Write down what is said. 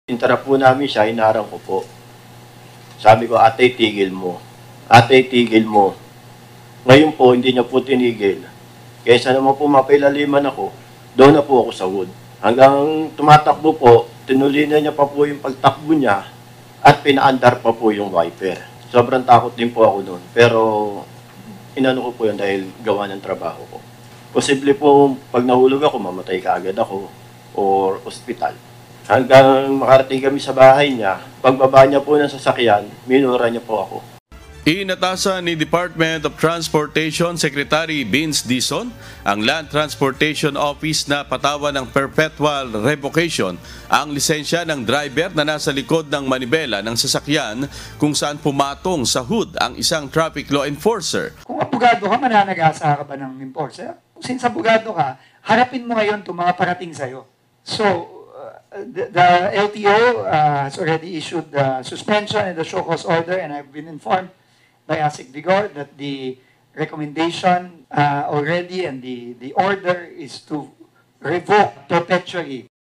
Interrupt po namin siya, hinarang ko po. Sabi ko, ate, tigil mo. Ate, tigil mo. Ngayon po, hindi niya po tinigil. Kaysa naman po mapailaliman ako, doon na po ako sa wood. Hanggang tumatakbo po, tinulinan niya pa po yung pagtakbo niya at pinaandar pa po yung wiper. Sobrang takot din po ako noon. Pero inano ko po yun dahil gawa ng trabaho ko. Posible po pag nahulog ako, mamatay kaagad ako or ospital. Hanggang makarating kami sa bahay niya, pagbaba niya po ng sasakyan, minura niya po ako. Inatasan ni Department of Transportation Secretary Vince Dizon ang Land Transportation Office na patawan ng perpetual revocation ang lisensya ng driver na nasa likod ng manibela ng sasakyan kung saan pumatong sa hood ang isang traffic law enforcer. Kung abogado ka, mananag-asa ka ba ng enforcer? Kung since abogado ka, harapin mo ngayon itong mga parating sa'yo. So, the LTO has already issued the suspension and the show cause order, and I've been informed by ASIC Vigor that the recommendation already and the order is to revoke perpetually